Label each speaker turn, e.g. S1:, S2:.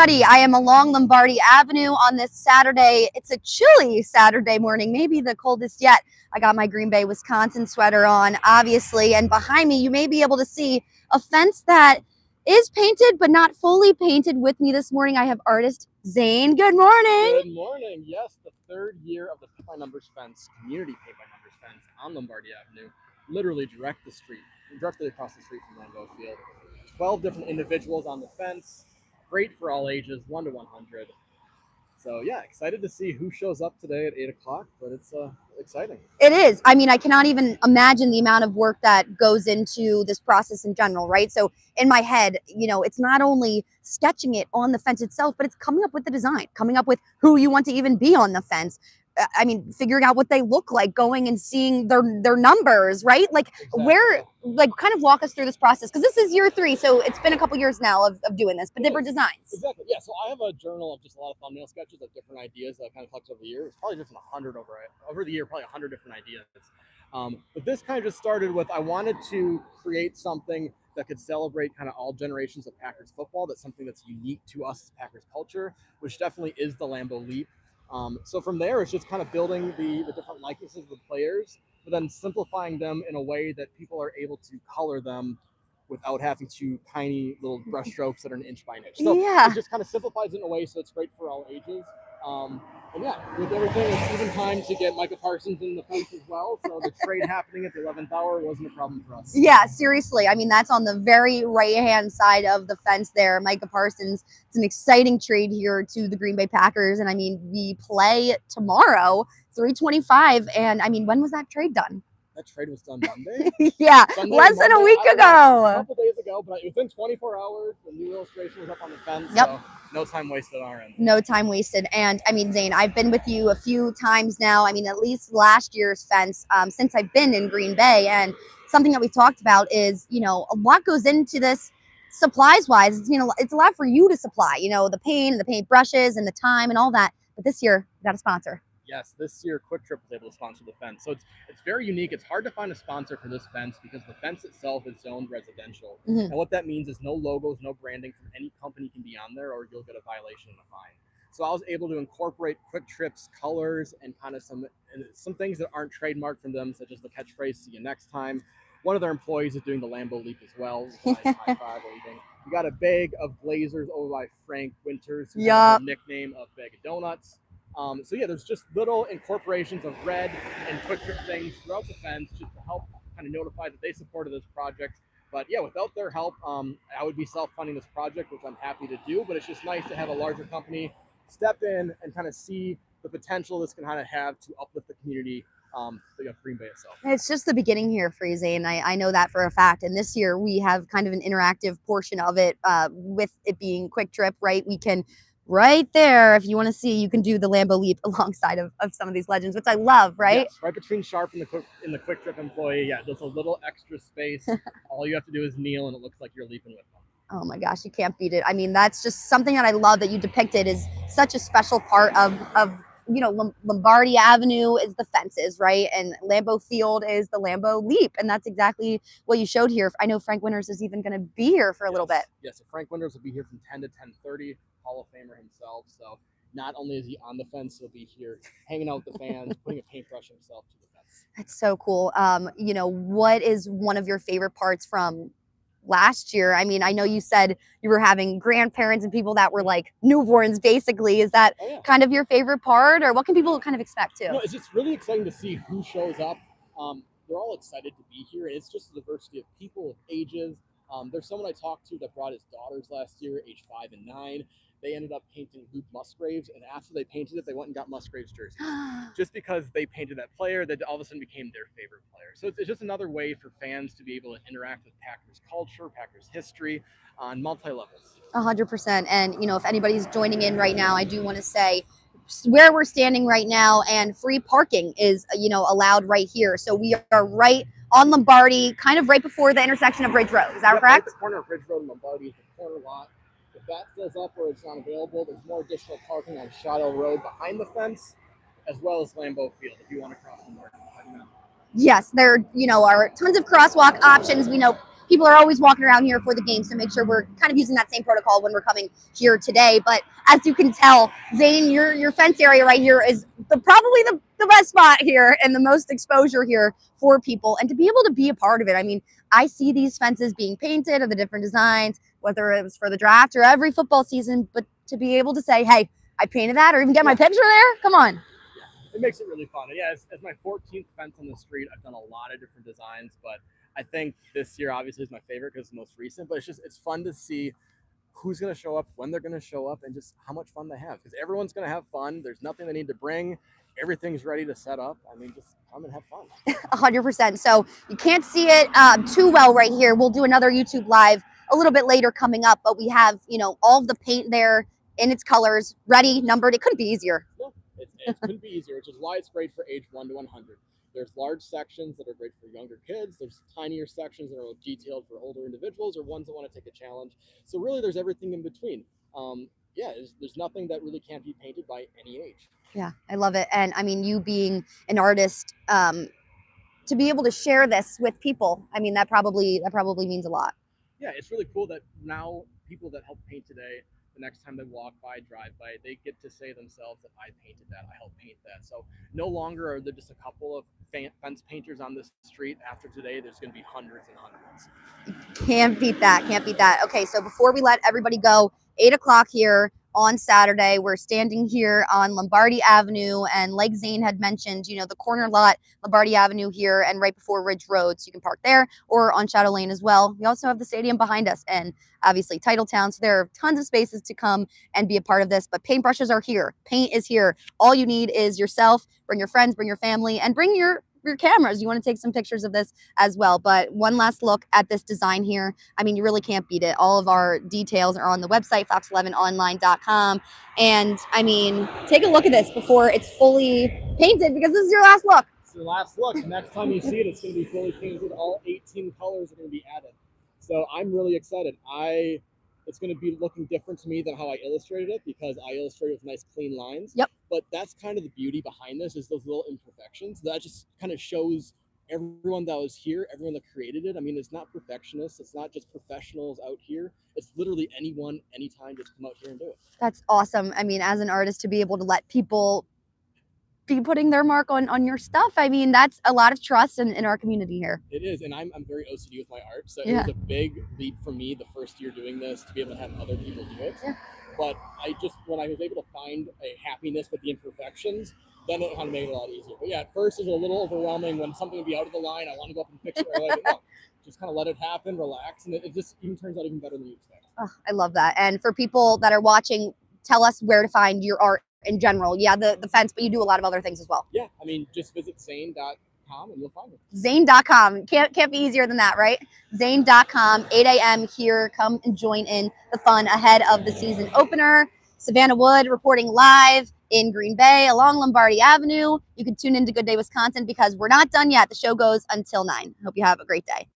S1: I am along Lombardi Avenue on this Saturday. It's a chilly Saturday morning, maybe the coldest yet. I got my Greenbay, Wisconsin sweater on, obviously, and behind me you may be able to see a fence that is painted but not fully painted. With me this morning I have artist Zane. Good morning.
S2: Good morning. Yes, the third year of the Paint by Numbers fence, community Paint by Numbers fence on Lombardi Avenue, literally directly across the street from Lambeau Field. 12 different individuals on the fence. Great for all ages, 1 to 100. So yeah, excited to see who shows up today at 8 o'clock, but it's exciting.
S1: It is. I mean, I cannot even imagine the amount of work that goes into this process in general, right? So in my head, it's not only sketching it on the fence itself, but it's coming up with the design, coming up with who you want to even be on the fence. I mean, figuring out what they look like, going and seeing their numbers, right? Like
S2: Exactly.
S1: kind of walk us through this process, because this is year 3, so it's been a couple years now of doing this, but different designs.
S2: Exactly. Yeah. So I have a journal of just a lot of thumbnail sketches of different ideas that I kind of collected over the year. It's probably just 100 over the year, probably 100 different ideas. But this kind of just started with, I wanted to create something that could celebrate kind of all generations of Packers football. That's something that's unique to us as Packers culture, which definitely is the Lambeau Leap. So from there, it's just kind of building the different likenesses of the players, but then simplifying them in a way that people are able to color them without having to tiny little brush strokes that are an inch by an inch. So
S1: Yeah.
S2: it just kind of simplifies it in a way so it's great for all ages. And yeah, with everything, it's even time to get Micah Parsons in the fence as well. So the trade happening at the 11th hour wasn't a problem for us.
S1: Yeah, seriously. I mean, that's on the very right-hand side of the fence there. Micah Parsons. It's an exciting trade here to the Green Bay Packers. And I mean, we play tomorrow, 3:25. And I mean, when was that trade done?
S2: That trade was done Monday.
S1: Yeah,
S2: Sunday,
S1: less than a week ago.
S2: A couple days ago, but within 24 hours, the new illustration was up on the fence.
S1: Yep.
S2: So no time wasted on our end.
S1: No time wasted. And I mean, Zane, I've been with you a few times now. I mean, at least last year's fence, since I've been in Green Bay. And something that we've talked about is, a lot goes into this supplies wise. It's a lot for you to supply, the paint and the paint brushes and the time and all that. But this year, we got a sponsor.
S2: Yes, this year Quick Trip was able to sponsor the fence. So it's very unique. It's hard to find a sponsor for this fence because the fence itself is zoned residential.
S1: Mm-hmm.
S2: And what that means is no logos, no branding from any company can be on there, or you'll get a violation and a fine. So I was able to incorporate Quick Trip's colors and kind of some things that aren't trademarked from them, such as the catchphrase "See you next time." One of their employees is doing the Lambeau Leap as well. High five, everything. We got a bag of Glazers over by Frank Winters, who has the nickname of Bag of Donuts. So yeah, there's just little incorporations of red and Quick Trip things throughout the fence just to help kind of notify that they supported this project. But yeah, without their help, I would be self-funding this project, which I'm happy to do. But it's just nice to have a larger company step in and kind of see the potential this can kind of have to uplift the community. Green Bay itself.
S1: It's just the beginning here for you, Zane. I know that for a fact. And this year we have kind of an interactive portion of it, with it being Quick Trip, right? We can right there, if you want to see, you can do the Lambeau Leap alongside of some of these legends, which I love, right?
S2: Yes, right between Sharp and the Quick Trip employee. Yeah, there's a little extra space. All you have to do is kneel, and it looks like you're leaping with them.
S1: Oh my gosh, you can't beat it. I mean, that's just something that I love that you depicted is such a special part of Lombardi Avenue is the fences, right? And Lambeau Field is the Lambeau Leap. And that's exactly what you showed here. I know Frank Winters is even going to be here for a little bit.
S2: Yes, so Frank Winters will be here from 10 to 10:30, Hall of Famer himself. So not only is he on the fence, he'll be here hanging out with the fans, putting a paintbrush himself to the fence.
S1: That's so cool. What is one of your favorite parts from last year? I mean, I know you said you were having grandparents and people that were like newborns, basically. Is that kind of your favorite part, or what can people kind of expect too?
S2: No, it's just really exciting to see who shows up. They're all excited to be here. It's just a diversity of people, of ages. There's someone I talked to that brought his daughters last year, age 5 and 9. They ended up painting Luke Musgraves, and after they painted it, they went and got Musgraves jerseys. Just because they painted that player, that all of a sudden became their favorite player. So it's just another way for fans to be able to interact with Packers culture, Packers history on multi-levels.
S1: 100%. And, if anybody's joining in right now, I do want to say where we're standing right now, and free parking is, allowed right here. So we are right on Lombardi, kind of right before the intersection of Ridge Road. Is that correct?
S2: Right at the corner of Ridge Road and Lombardi is the corner lot. If that fills up or it's not available, there's more additional parking on Shadow Road behind the fence, as well as Lambeau Field if you want to cross the market.
S1: Yes, there are tons of crosswalk options. We know people are always walking around here for the game, so make sure we're kind of using that same protocol when we're coming here today. But as you can tell, Zane, your fence area right here is probably the best spot here and the most exposure here for people. And to be able to be a part of it, I mean, I see these fences being painted of the different designs, whether it was for the draft or every football season, but to be able to say, hey, I painted that, or even get my picture there, come on.
S2: It makes it really fun. Yeah, as my 14th fence on the street, I've done a lot of different designs, but I think this year obviously is my favorite because it's the most recent. But it's fun to see who's going to show up, when they're going to show up, and just how much fun they have. Because everyone's going to have fun. There's nothing they need to bring. Everything's ready to set up. I mean, just come and have fun.
S1: 100%. So you can't see it too well right here. We'll do another YouTube live a little bit later coming up, but we have, you know, all of the paint there in its colors, ready, numbered. It couldn't be easier.
S2: Yeah, it couldn't be easier, which is why it's great for age 1 to 100. There's large sections that are great for younger kids. There's tinier sections that are detailed for older individuals or ones that want to take a challenge. So really, there's everything in between. Yeah, there's nothing that really can't be painted by any age.
S1: Yeah, I love it. And I mean, you being an artist, to be able to share this with people, I mean, that probably means a lot.
S2: Yeah, it's really cool that now people that help paint today, the next time they walk by, drive by, they get to say themselves that I painted that, I helped paint that. So no longer are there just a couple of fence painters on this street. After today, there's going to be hundreds and hundreds.
S1: Can't beat that. Can't beat that. Okay, so before we let everybody go, 8 o'clock here on Saturday, we're standing here on Lombardi Avenue, and like Zane had mentioned, you know, the corner lot, Lombardi Avenue here, and right before Ridge Road, so you can park there or on Shadow Lane as well. We also have the stadium behind us, and obviously Titletown, so there are tons of spaces to come and be a part of this. But paintbrushes are here, paint is here. All you need is yourself. Bring your friends, bring your family, and bring your cameras. You want to take some pictures of this as well. But one last look at this design here. I mean, you really can't beat it. All of our details are on the website, fox11online.com. And I mean, take a look at this before it's fully painted, because this is your last look.
S2: It's your last look. The next time you see it, it's going to be fully painted. All 18 colors are going to be added. So I'm really excited. It's going to be looking different to me than how I illustrated it, because I illustrated with nice clean lines.
S1: Yep.
S2: But that's kind of the beauty behind this, is those little imperfections. That just kind of shows everyone that was here, everyone that created it. I mean, it's not perfectionists. It's not just professionals out here. It's literally anyone, anytime, just come out here and do it.
S1: That's awesome. I mean, as an artist, to be able to let people be putting their mark on your stuff, I mean, that's a lot of trust in our community here.
S2: It is, and I'm very OCD with my art, so it was a big leap for me the first year doing this to be able to have other people do it. Yeah. But when I was able to find a happiness with the imperfections, then it kind of made it a lot easier. But yeah, at first it was a little overwhelming when something would be out of the line. I want to go up and fix it. Or like, no, just kind of let it happen, relax, and it just even turns out even better than you expect.
S1: Oh, I love that. And for people that are watching, tell us where to find your art in general. Yeah, the fence, but you do a lot of other things as well.
S2: Yeah, I mean, just visit Zane.com and you'll find it.
S1: Zane.com. Can't be easier than that, right? Zane.com, 8 a.m. here. Come and join in the fun ahead of the season opener. Savannah Wood reporting live in Green Bay along Lombardi Avenue. You can tune into Good Day Wisconsin, because we're not done yet. The show goes until 9. Hope you have a great day.